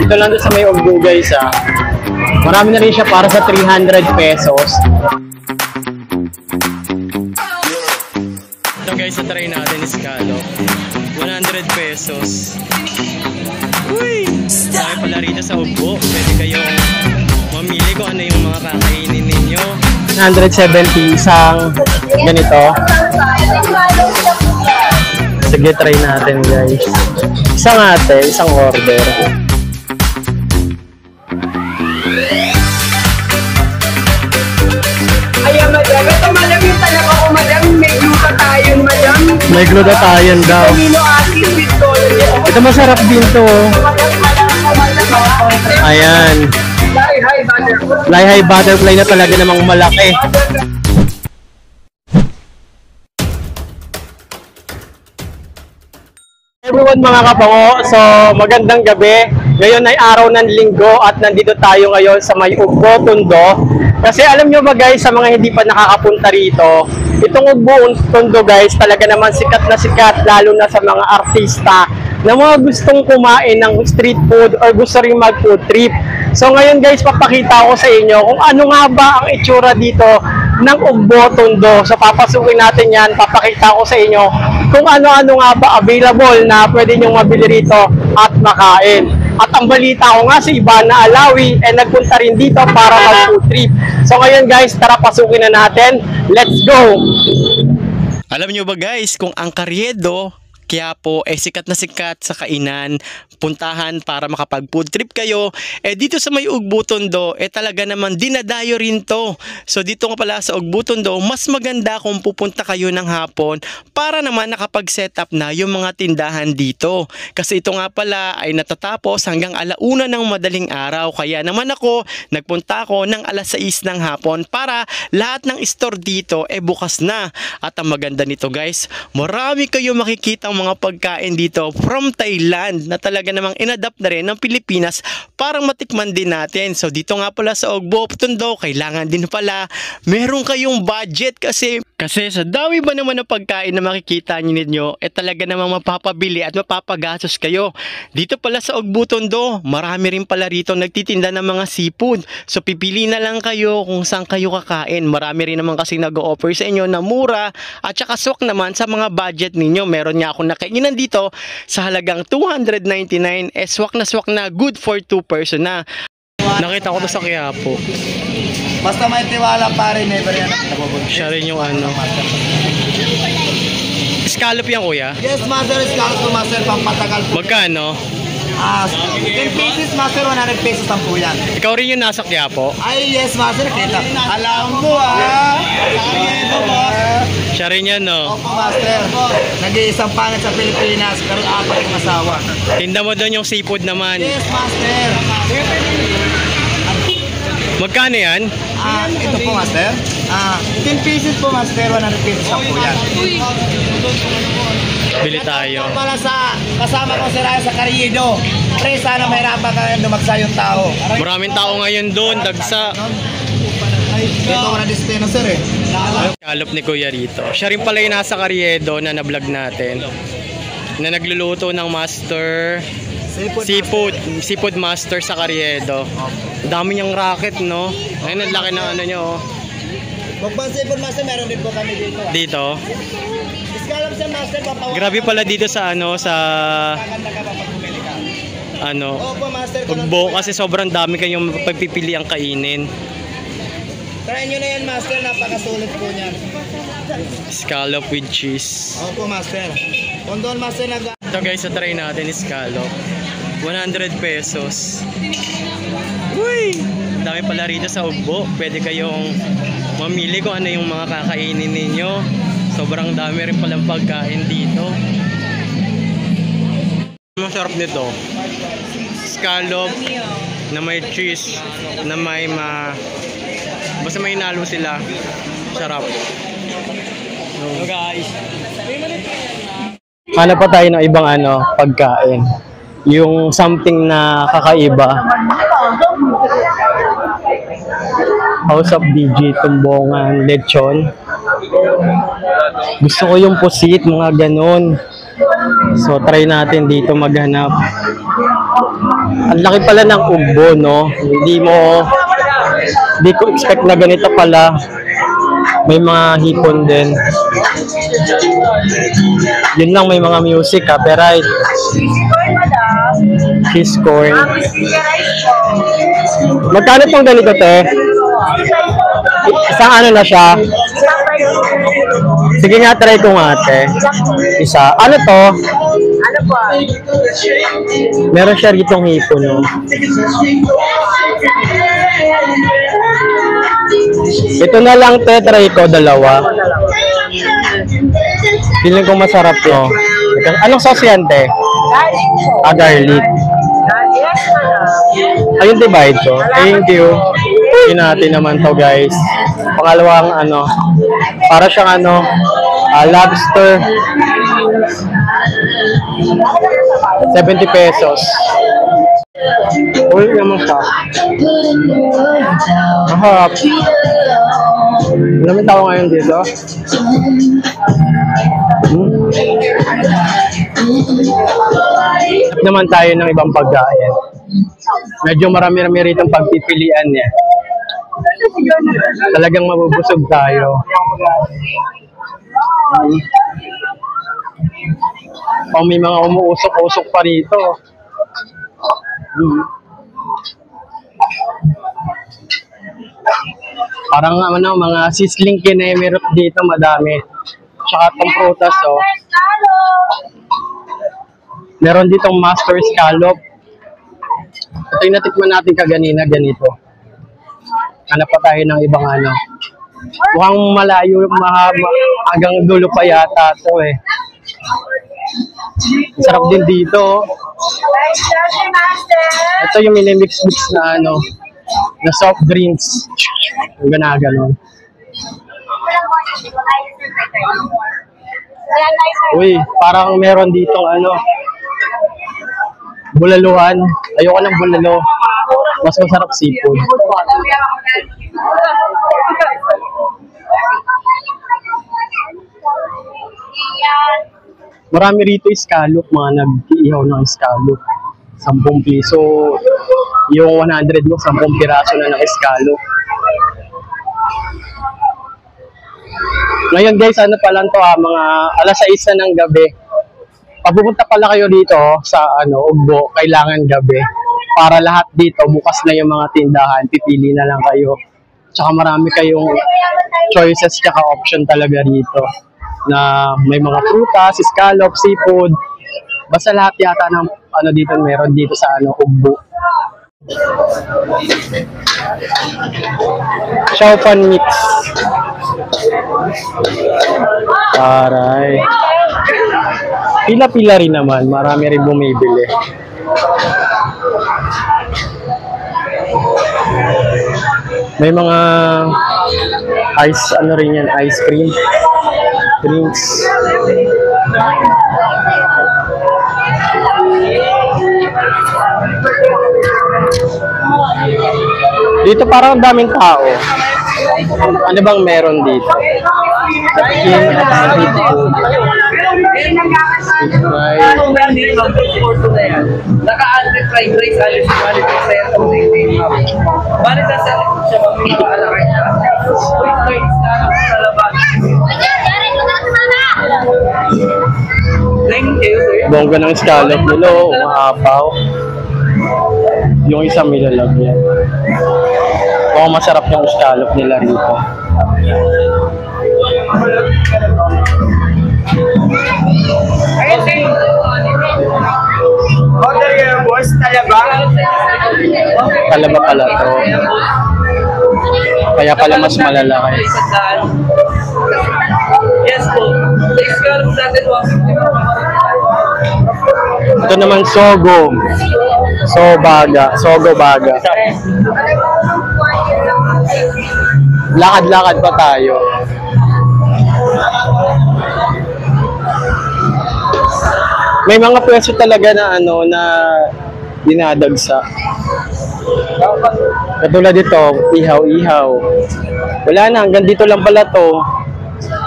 Dito lang sa may Ugbo guys ah. Marami na rin siya para sa 300 pesos. Ito guys, sa try natin is scallop. 100 pesos. Uy! Dami pala rito sa Ugbo. Pwede kayong mamili kung ano yung mga kakainin ninyo. 170 isang ganito. Sige, try natin guys. Isang ate, isang order. Ayan, madam. Ito, madam, yung talaga ko, madam. May glutathione, madam. May glutathione daw. Amino acid with collagen. Ito masarap din to. Ayan. Fly high butterfly na talaga namang malaki. Everyone mga kapango, so magandang gabi. Ngayon ay araw ng linggo at nandito tayo ngayon sa may Ugbo, Tondo. Kasi alam nyo ba guys, sa mga hindi pa nakakapunta rito, itong Ugbo, Tondo guys, talaga naman sikat na sikat, lalo na sa mga artista na mga gustong kumain ng street food or gusto rin mag food trip. So ngayon guys, papakita ko sa inyo kung ano nga ba ang itsura dito ng Ugbo, Tondo. So papasukin natin yan, papakita ko sa inyo kung ano-ano nga ba available na pwede nyong mabili rito at makain. At ang balita ko nga si Ivana Alawi ay nagpunta rin dito para mag-food trip. So ngayon guys, tara pasukin na natin. Let's go! Alam nyo ba guys, kung ang Carriedo, Quiapo, sikat na sikat sa kainan, puntahan para makapag-food trip kayo, dito sa may Ugbo, Tondo, talaga naman dinadayo rin to. So dito nga pala sa Ugbo, Tondo, mas maganda kung pupunta kayo ng hapon para naman nakapag-set up na yung mga tindahan dito. Kasi ito nga pala ay natatapos hanggang 1:00 ng madaling araw. Kaya naman ako, nagpunta ako ng 6:00 ng hapon para lahat ng store dito bukas na. At ang maganda nito guys, marami kayo makikita mga pagkain dito from Thailand na talaga namang inadapt na rin ng Pilipinas para matikman din natin. So dito nga pala sa Ugbo, Tondo, kailangan din pala meron kayong budget kasi sa dami ba naman ng pagkain na makikita ninyo, talaga namang mapapabili at mapapagastos kayo. Dito pala sa Ugbo, Tondo, marami rin pala rito nagtitinda ng mga seafood. So pipili na lang kayo kung saan kayo kakain. Marami rin naman kasi nag-o-offer sa inyo na mura at saka swak naman sa mga budget ninyo. Meron niya ako nakainan dito sa halagang 299, swak na good for 2 person na. Nakita ko to sa Quiapo. Basta may tiwala pare, never yan. Siya rin yung ano. Scallop yan kuya? Yes, master, scallop to master, pampatagal po. Magkano? 10 pieces master, 100 pesos ang po yan. Ikaw rin yung nasa Quiapo? Ay, yes master, kita. Alam mo Siya rin yan no? Opo master, nag-iisang pangat sa Pilipinas, pero 4 yung asawa. Tinda mo doon yung seafood naman. Yes master. Magkano yan? Ito po master, 10 pieces po master, 100 pesos ang po yan. Bili tayo. Para sa kasama ko si Raya sa Carriedo. Pre, sana mahirapan ka dumagsa yung tao. Maraming tao ngayon doon, dagsa. Dito ko na destino sir Scallop ni Kuya rito. Siya rin pala yung nasa Carriedo na na-vlog natin. Na nagluluto ng master seafood master sa Carriedo. Dami niyang racket no. Ayun, ang laki ng ano niyo oh. Bukbang seafood master, meron din po kami dito. Dito. Scallop sa master, papawa. Grabe pala dito sa ano sa Maganda ka pa pag bumili ka. ano. Opo master. Ugbo kasi sobrang dami kayong pagpipili ang kainin. Try nyo na yan master, napakasulit po niyan. Scallop with cheese. Opo master. Kung doon master Ito guys, sa try natin is scallop. 100 pesos. Uy! Dami pala rito sa Ugbo. Pwede kayong mamili kung ano yung mga kakainin ninyo. Sobrang dami rin palang pagkain dito. Masarap nito. Scallop na may cheese, na may basta may nalo sila. Sarap. So guys, ano pa tayo ng ibang pagkain? Yung something na kakaiba. House of DJ, tumbongan, lechon. Gusto ko yung pusit, mga ganon. So try natin dito maghanap. Ang laki pala ng ugbo, no? Hindi ko expect na ganito pala. May mga hipon din. Yun lang, may mga music, copyright. Cheese corn. Magkano tong ganito, te? Isang ano na siya? Sige nga, try ko nga, te. Isa. Ano to? Ano po? Meron siya ritong hipon, no? Ito na lang, te. Try ko, dalawa. Feeling ko masarap to. Anong sauce yan, te? Garlic po. Ah, garlic. Yes, madam. Ayun, divide ko. Thank you. Yun natin naman to, guys. Pangalawang ano, para siyang ano, lobster. 70 pesos. Uy, naman siya. Mahap. Maraming tao ngayon dito. Hanap naman tayo ng ibang pagkain. Medyo marami-rami rito ang pagpipilian niya. Talagang mabubusog tayo. Oh, may mga umuusok-usok pa rito. Parang ano, mga sizzling kinemerot dito, madami. Tsaka itong prutas, oh. Meron ditong master scallop. Ito yung natikman natin kaganina, ganito. Hanap pa tayo ng ibang ano. Mukhang malayo, hanggang dulo pa yata ito eh. Sarap din dito. Ito yung minimix-mix na ano, na soft drinks. Yung ganaganon. Uy, parang meron ditong ano, bulaluhan. Ayoko ng bulalo. Mas masarap seafood. Marami rito scallop, mga nag-iihaw ng scallop. 10 piso. Yung 100 mo, 10 piraso na ng scallop. Ngayon guys, ano pa lang to mga alas 6 na ng gabi. Pagpupunta pala kayo dito sa ano, Ugbo, kailangan gabi. Para lahat dito, bukas na yung mga tindahan, pipili na lang kayo. Tsaka marami kayong choices tsaka option talaga rito. Na may mga prutas, scallop, seafood. Basta lahat yata ng ano dito meron dito sa ano, Ugbo. Xiaopan mix. Aray. Pila-pila rin naman, marami rin bumibili. May mga ice, ano rin yan, ice cream, drinks. Dito parang daming tao. Ano bang meron dito? Naka-alter fried rice, alis yung alis yung saya sa mga balik na sa siya mag-alakay niya. Wait, sa labas. Bongga ng scallop nila, umahapaw. Yung isang nilalagyan. Mukhang masarap yung scallop nila rito. Order yung boss, talaba. Talaba pala to. Kaya pala mas malalaki. Yes po. Next call natin, 150. Ito naman sogo. Sogo baga. Lakad-lakad pa tayo. May mga pwesto talaga na ano na dinadagsa. Katulad dito, ihaw-ihaw. Wala na, hanggang dito lang pala to.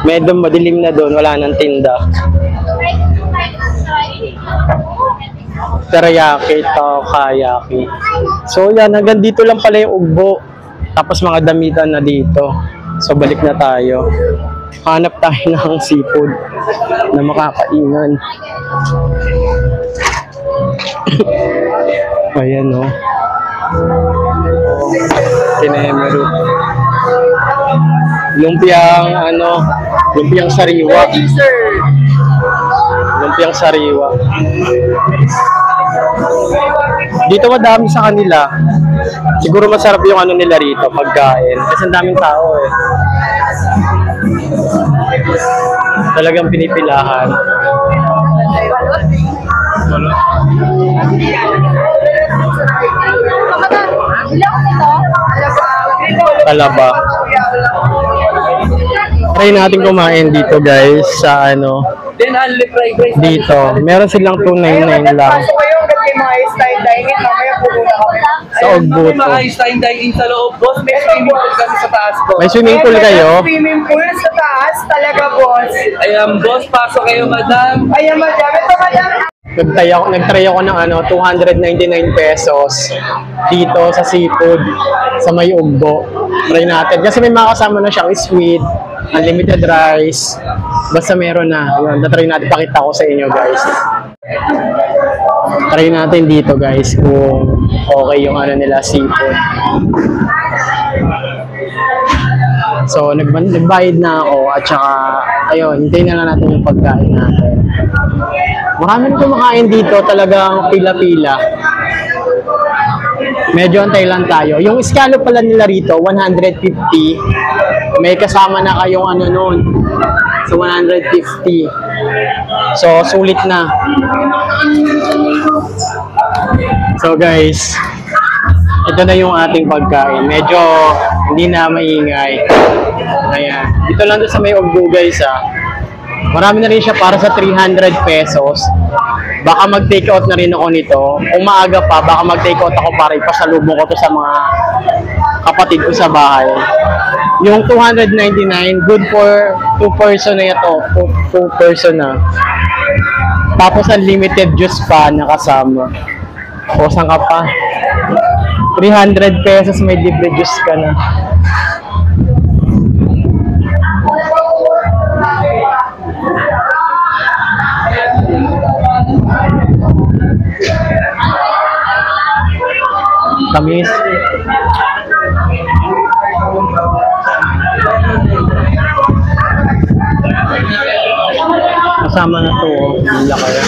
Medyo madilim na doon, wala nang tinda. teriyaki, takoyaki. So yan, hanggang dito lang pala yung ugbo. Tapos mga damitan na dito. So balik na tayo. Hanap tayo ng seafood na makakainan. Ayan o. Kinemeru. Lumpiang sariwa. Lumpiang sariwa. Dito madami sa kanila. Siguro masarap yung ano nila rito, pagkain. Kasi ang daming tao eh. Talagang pinipilahan. Talaba. Try natin kumain dito guys sa ano. Then, only fried rice. Dito. Meron silang 299 lang. Sa ugbo May to. maayos tayong dine-in sa loob, boss. May swimming pool kami sa taas, boss. May swimming pool kayo? Swimming pool sa taas talaga, boss. Ayan, boss. Pasok kayo, madam. Ayan, madam. Ito, madam. Nag-try ako ng ano, 299 pesos dito sa seafood sa may ugbo. Try natin. Kasi may mga kasama na siyang sweet, unlimited rice. Basta meron na. Yun, na-try natin. Pakita ko sa inyo guys. Try natin dito guys kung okay yung ano nila seafood. So, nagbayad na ako at saka, ayun, hintayin na lang natin yung pagkain natin. Marami na kumakain dito, talagang pila-pila. Medyo antay lang tayo. Yung scallop pala nila rito, 150. May kasama na kayong ano nun. So, 150. So, sulit na. So, guys, ito na yung ating pagkain. Medyo hindi na maingay. Ayan. Dito lang doon sa may ugbo guys Marami na rin siya para sa 300 pesos. Baka mag-take out na rin ako nito. Kung maaga pa, baka mag-take out ako para ipasalubong ko to sa mga kapatid ko sa bahay. Yung 299, good for 2 person na ito. 2 person na. Tapos unlimited juice pa nakasama. O saan ka pa? 300 pesos may libre juice ka na. Tamis. Kasama na to, ang laki.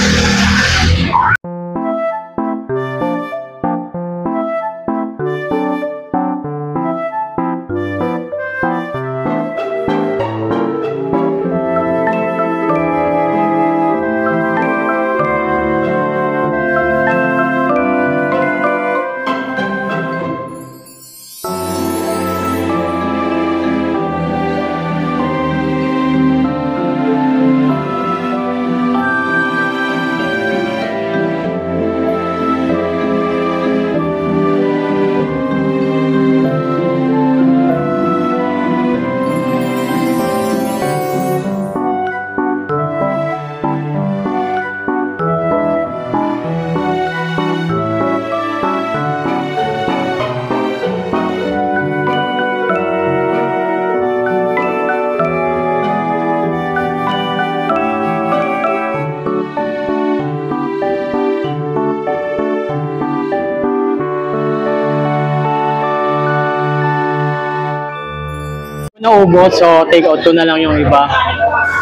Naubos, so take out ko na lang yung iba.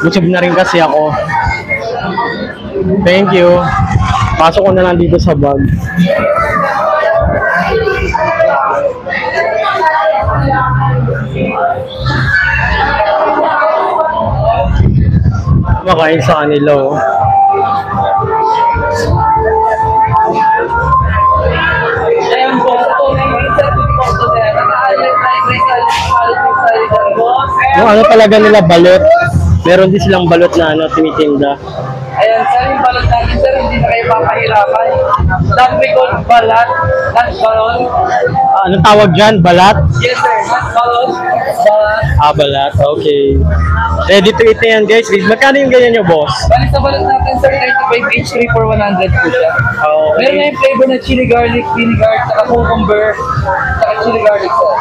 Busog na rin kasi ako. Thank you. Pasok ko na lang dito sa bag. Makain sa kanila oh. Ayan, boss. Yung ano talaga nila balot. Meron din silang balot na ano tinitinda. Ayan, sir, yung balot natin, sir, hindi na kayo papahirapan. That we call balat. Not balon. Anong tawag dyan? Balat? Yes, sir. Not balon. Balat. Balat. Okay. Ready to eat na yan, guys. Magkano yung ganyan nyo, boss? Bali sa balat natin, sir, 35 each, 3 for 100 po siya. Meron na yung flavor na chili garlic, vinegar, saka cucumber, saka chili garlic, sir.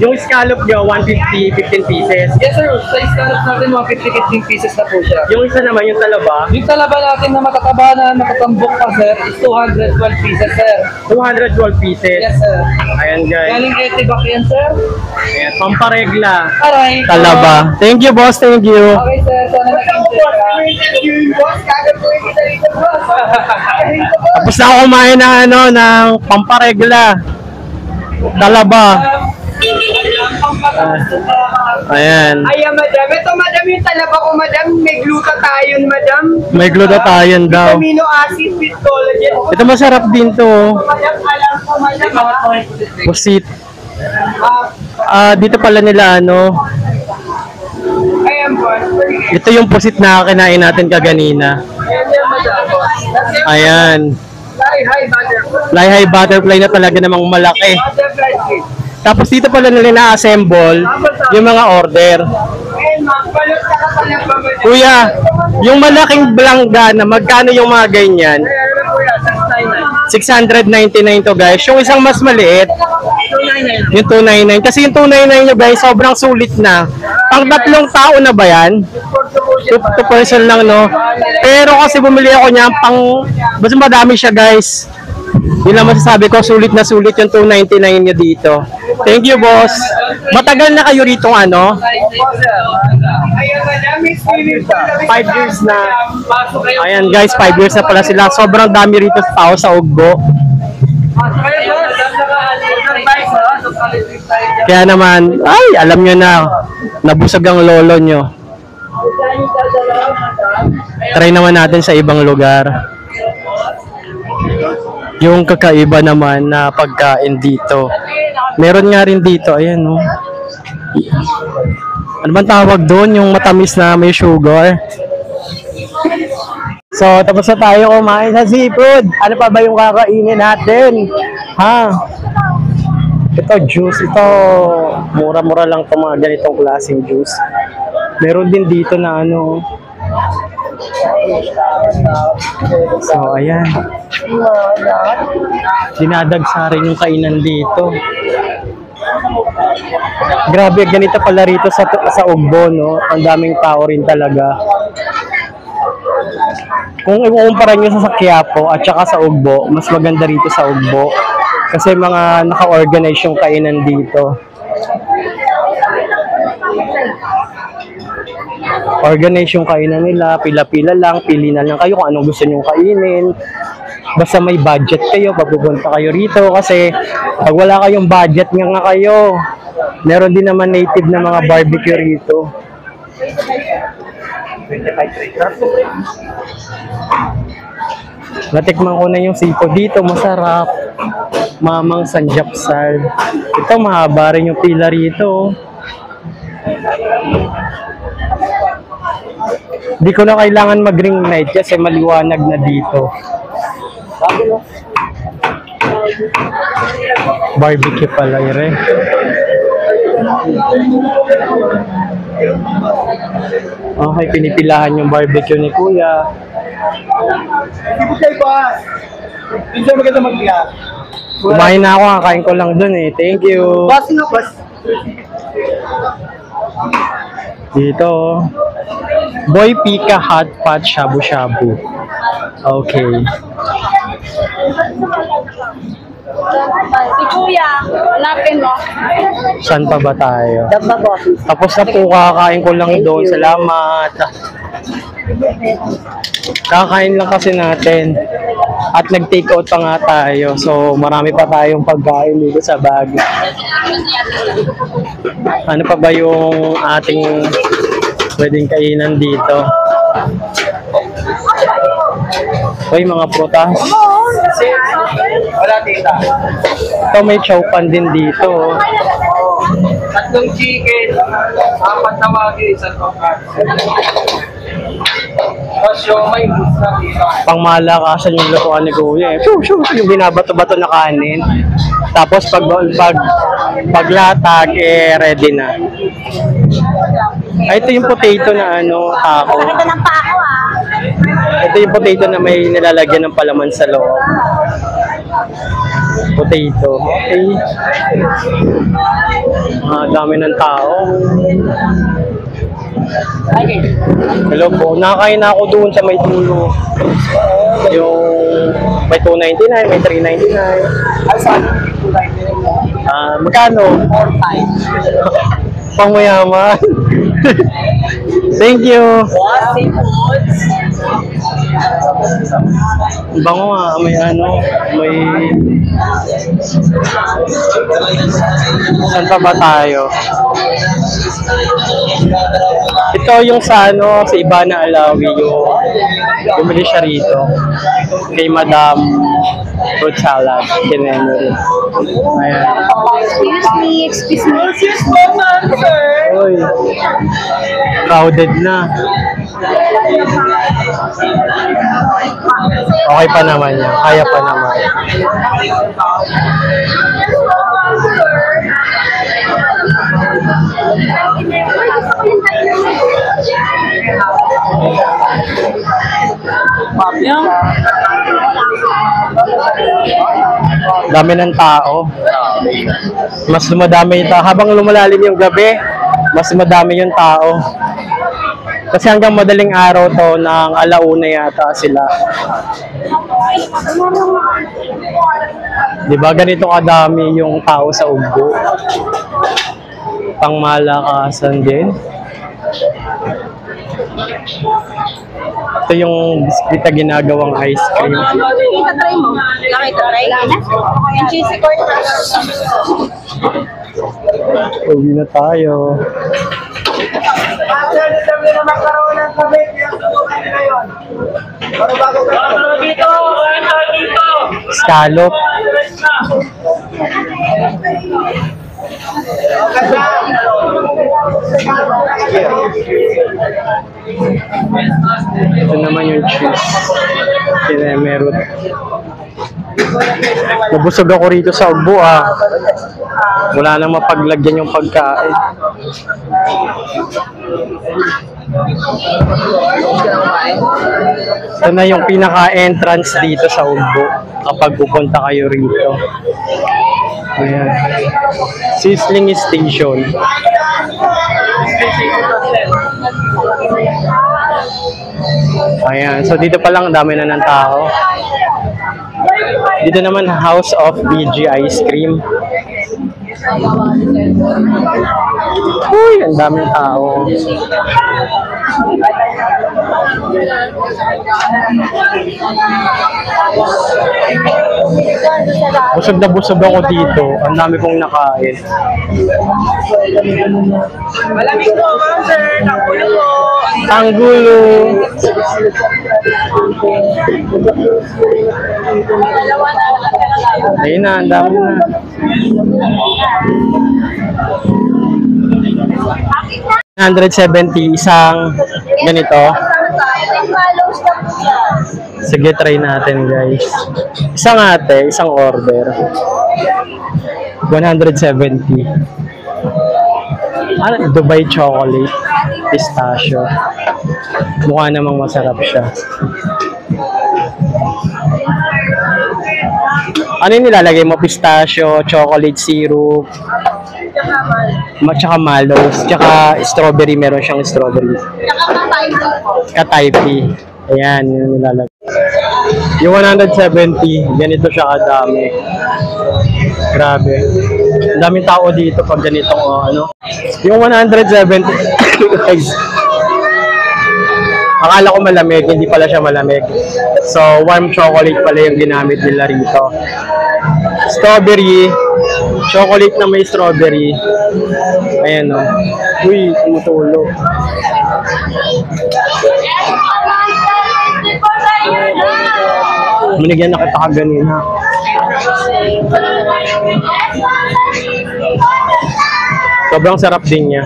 Yung scallop nyo, 150, 15 pieces. Yes, sir. Sa scallop natin, 150 pieces na po siya. Yung isa naman, yung talaba, Yung talaba natin na matataba na matatambok pa, sir, is 212 pieces, sir. 212 pieces. Yes, sir. Ayan, guys. Galing Etibac yan, sir. Ayan, pamparegla. Aray. Talaba. Thank you, boss. Thank you. Okay, sir. Sana nag-enjoy ka. Boss, gagawin kita rito, boss. Tapos na ako kumain ng ng pamparegla. Talaba. Ayan. Ayan, madam. Ito, madam, yung talaba ko, madam. May glutathione, madam. May glutathione daw. Amino acid with collagen. Ito masarap din to. Madam, alam ko, madam. Pusit. Dito pala nila Ayan, boss. ito yung pusit na kinain natin kaganina. Ayan, madam. Ayan. Hi, butterfly. Fly high butterfly na talaga namang malaki. Butterfly fish. Tapos dito pala nila na-assemble yung mga order. Ayan, ma'am. Balot ka ka pala ba, madam? Kuya, yung malaking blangga na magkano yung mga ganyan? Ayan, ano po yan? 699 to, guys. Yung isang mas maliit, yung 299. Kasi yung 299 nyo, guys, sobrang sulit na. Pang tatlong tao na ba yan? 2 person lang, no? Pero kasi bumili ako niya, basta madami siya, guys. Yun lang masasabi ko, sulit na sulit yung 299 nyo dito. Thank you, boss. Matagal na kayo rito, Ayan, madam. May swimming pool. 5 years na. Pasok kayo. Ayan, guys, 5 years na pala sila. Sobrang dami rito sa tao sa Ugbo. Pasok kayo, sir. Naka-advertise, ha? Naka-advertise tayo dyan. Kaya naman, ay, alam nyo na, nabusag ang lolo nyo. Try naman natin sa ibang lugar. Yung kakaiba naman na pagkain dito. Meron nga rin dito, ayan, no. Ano bang tawag doon? Yung matamis na may sugar. So, tapos na tayo kumain sa seafood. Ano pa ba yung kakainin natin? Ha? Ito, juice. Ito, mura-mura lang itong mga ganitong klaseng juice. Meron din dito na So, ayan. Dinadagsa rin yung kainan dito. Grabe, ganito pala rito sa Ugbo, no? Ang daming tao rin talaga. Kung ikukumpara nyo sa Quiapo at saka sa Ugbo, mas maganda rito sa Ugbo. Kasi mga naka-organize yung kainan dito. Organize yung kainan nila, pila-pila lang, pili na lang kayo kung anong gusto nyo kainin. Basta may budget kayo, papupunta kayo rito kasi pag wala kayong budget nga kayo, meron din naman native na mga barbecue rito. Natikman ko na yung seafood dito, masarap. Mamang Sanjapsal. Ito, mahaba rin yung pila rito. Hindi ko na kailangan mag-ring light kasi maliwanag na dito. Barbecue pala ire. Okay, pinipilahan yung barbecue ni Kuya. Hindi maganda mag-iya. Kumain na ako, kakain ko lang dun eh. Thank you. Boss, no, boss. Dito, Boy Pika Hot Pot Shabu Shabu. Okay. Si Kuya, hanapin mo. Saan pa ba tayo? Tapos na po, kakain ko lang doon. Salamat. Kakain lang kasi natin. At nag-take out pa nga tayo. So, marami pa tayong pagkain dito sa bag. Ano pa ba yung ating pwedeng kainan dito? Uy, mga prutas. Wala tita. Ito, may chowpan din dito. Tatlong chicken, 4 na wagi, 1 tongkat. Mas siomay, gusto dito. Pangmalakasan yung lutuan ni Kuya eh. Yung binabato-bato na kanin. Tapos paglatag eh ready na. Ay, ito yung potato na ano, taco. Ito ng pa ako Ito yung potato na may nilalagyan ng palaman sa loob. Potato. Okay. Dami ng tao. Hello po. Nakakain na ako doon sa may tulo. Yung may 299, may 399. Ay, saan yung 299 mo? Magkano? 4 times. Pangmayaman. Thank you. What? Seafoods? Bango nga, may ano, may... Saan pa ba tayo? Ito yung sa ano, sa iba na Alawi, yung bumili siya rito. Kay Madam Fruit Salad, kinemery. Ayan. Excuse me. Excuse me, ma'am, sir. Uy, crowded na. Okay pa naman yan, kaya pa naman. Dami ng tao. Mas dumadami yung tao. Habang lumalalim yung gabi, mas madami yung tao. Kasi hanggang madaling araw to, ng alauna yata sila. Diba ganito kadami yung tao sa Ugbo? Pangmalakasan din. Ito yung biskuit na ginagawang ice cream. Try mo. Nakita try? Yung cheesy corn. Uwi na tayo. Dami na magkaroon ng kabit. Ngayon. Ano bago ka? Dito! Dito! Scallop. Ito naman yung cheese. Kinemerot. Nabusog ako rito sa Ugbo Wala nang mapaglagyan yung pagkain. Ito na yung pinaka-entrance dito sa Ugbo kapag pupunta kayo rito. Ayan. Sisling Station. Ayan. So dito pa lang dami na ng tao. Dito naman House of BG Ice Cream. Uy, ang daming tao. Busog na busog ako dito. Ang dami kong nakain. Malamig po, ma'am, sir. Nakulo po. Tanggulo. Ayun na, ang dami na. $170 isang ganito. Sige, try natin guys. Isang ate, isang order. 170. Ano? Dubai chocolate. Pistachio. Mukha namang masarap siya. Ano yung nilalagay mo? Pistachio, chocolate syrup, tsaka mallows, tsaka strawberry. Meron siyang strawberry. Kataypi. Ayan, yung nilalagay. Yung 170, ganito siya kadami. Grabe. Ang daming tao dito pag ganitong ano. Yung 170, guys. Akala ko malamig, hindi pala siya malamig. So, warm chocolate pala yung ginamit nila rito. Strawberry, chocolate na may strawberry. Ayan o. Uy, tumutulo. Binigyan na kita kaganina. Sobrang sarap din niya.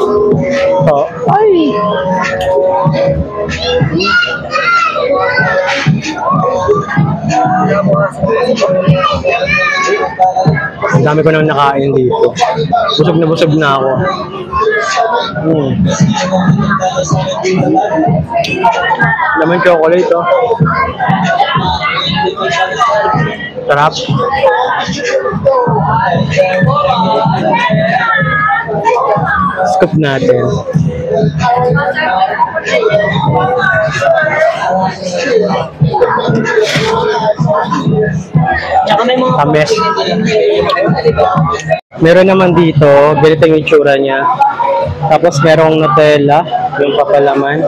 Oh. Ay! Ang dami ko nang nakain dito. Busog na ako. Laman chocolate, oh. Sarap. Scoop natin. Tamis. Meron naman dito, ganito yung itsura niya. Tapos merong Nutella, yung papalaman.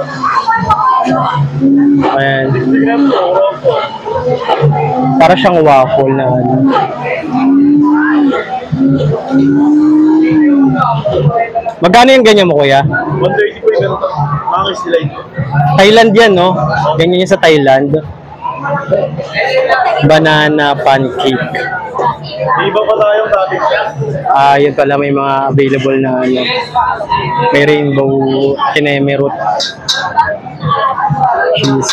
Ayan. Para siyang waffle na ano. Magkano yung ganyan mo, kuya? 130 po yung ganito. Makakis nila ito. Thailand yan, no? Ganyan yan sa Thailand. Banana pancake. Iba pa tayong dating siya. Yun pala, may mga available na ano. May rainbow kineme root. Cheese.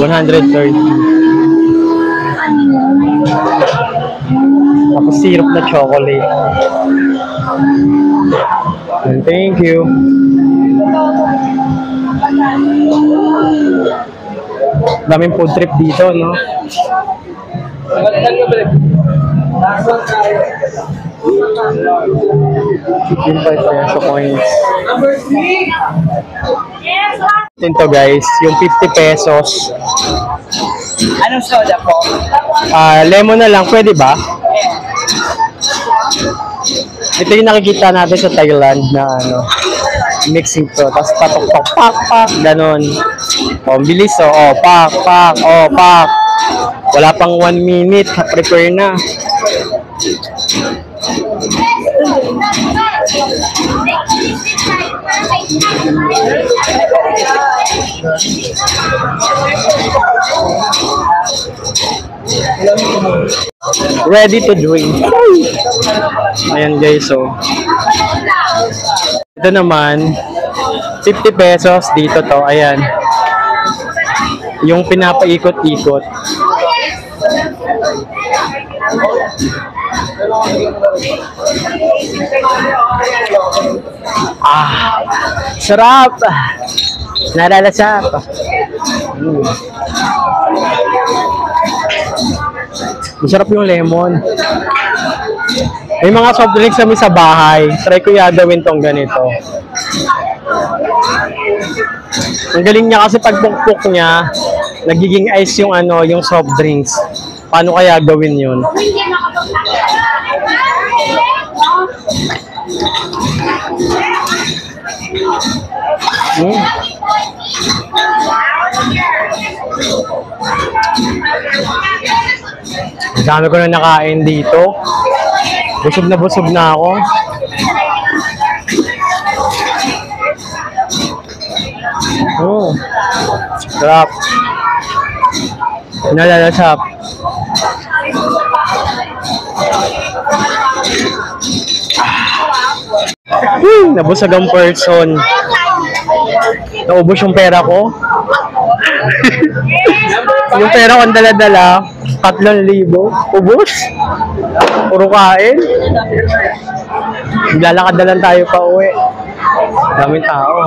130. Tapos syrup na chocolate. And thank you. Daming food trip dito, no? 15 peso coins. Ito guys, yung 50 pesos. Anong soda po? Lemon na lang, pwede ba? Ito yung nakikita natin sa Thailand na ano, mixing to. Tapos patok-tok, pak-pak, ganon. O, bilis o, pak-pak, o, pak. Wala pang 1 minute, prepare na. Ready to drink. Ayan guys, so ito naman 50 pesos dito to. Ayan, yung pinapaikot-ikot. Sarap. Nalalasap. Masarap yung lemon. May mga soft drinks kami sa bahay. Try ko gawin tong ganito. Ang galing niya kasi pag pukpuk niya, nagiging ice yung ano, yung soft drinks. Paano kaya gawin yun? Ang dami ko na nakain dito. Busog na ako. Oh, sarap. Nalalasap. Nabusog ang person. Naubos yung pera ko. Yung pera ko ang dala-dala, 3,000. Ubos. Puro kain. Lalakad na lang tayo pa uwi. Daming tao.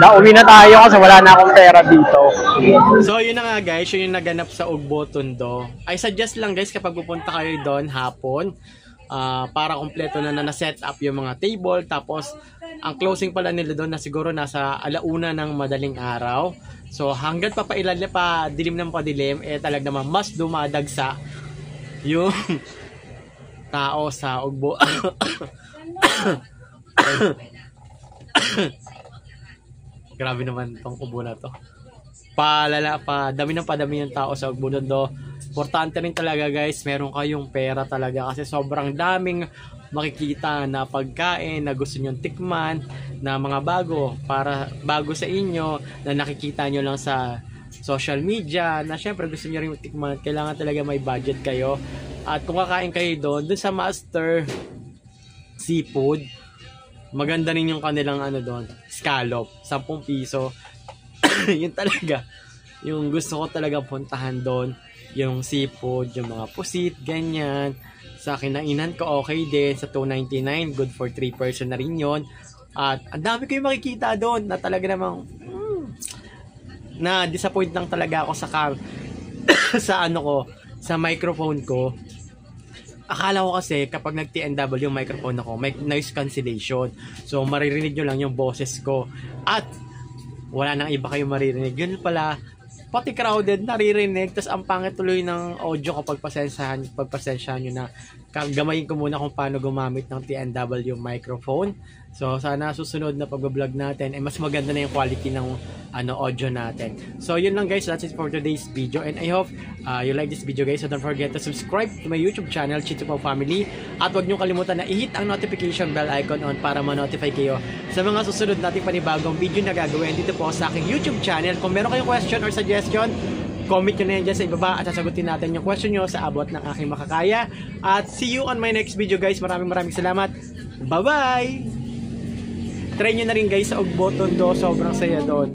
Nauwi na tayo kasi wala na akong pera dito. So yun na nga guys, yun yung naganap sa Ugbo Tondo. I suggest lang guys kapag pupunta kayo doon hapon, para kompleto na na-set up yung mga table. Tapos ang closing pala nila doon na siguro nasa 1:00 ng madaling araw. So hanggat dilim ng padilim, talaga naman mas dumadagsa yung tao sa Ugbo. Grabe naman tong ubo na to. Padami yung tao sa Ugbo Tondo. Importante rin talaga guys, meron kayong pera talaga kasi sobrang daming makikita na pagkain na gusto nyo tikman, na mga bago sa inyo, na nakikita nyo lang sa social media, na syempre gusto nyo rin tikman. Kailangan talaga may budget kayo At kung kakain kayo doon sa Master Seafood, maganda rin yung kanilang ano doon, scallop, 10 piso. Yun talaga, yung gusto ko talaga puntahan doon, yung seafood, yung mga pusit, ganyan. Sa kinainan ko, okay din. Sa 2.99, good for 3 person na rin yun. At ang dami ko yung makikita doon na talaga namang na disappoint lang talaga ako sa sa ano ko, sa microphone ko. Akala ko kasi kapag nag-TNW yung microphone ako, may noise cancellation. So maririnig nyo lang yung boses ko. At wala nang iba kayong maririnig. Yun pala, pati crowded naririnig. Tapos ang pangit tuloy ng audio ko, pagpasensyahan nyo na. Gamayin ko muna kung paano gumamit ng TNW microphone. So sana susunod na pag-vlog natin mas maganda na yung quality ng audio natin. So yun lang guys, that's it for today's video, and I hope you like this video guys. So don't forget to subscribe to my YouTube channel, Chito Pao Family, at huwag nyo kalimutan na i-hit ang notification bell icon on para ma-notify kayo sa mga susunod nating panibagong video na gagawin dito po sa aking YouTube channel. Kung meron kayong question or suggestion, comment nyo na yan dyan sa ibaba at sasagutin natin yung question nyo sa abot ng aking makakaya. At see you on my next video guys. Maraming salamat. Bye bye. Try nyo na rin guys sa Ugbo Tondo, sobrang saya doon.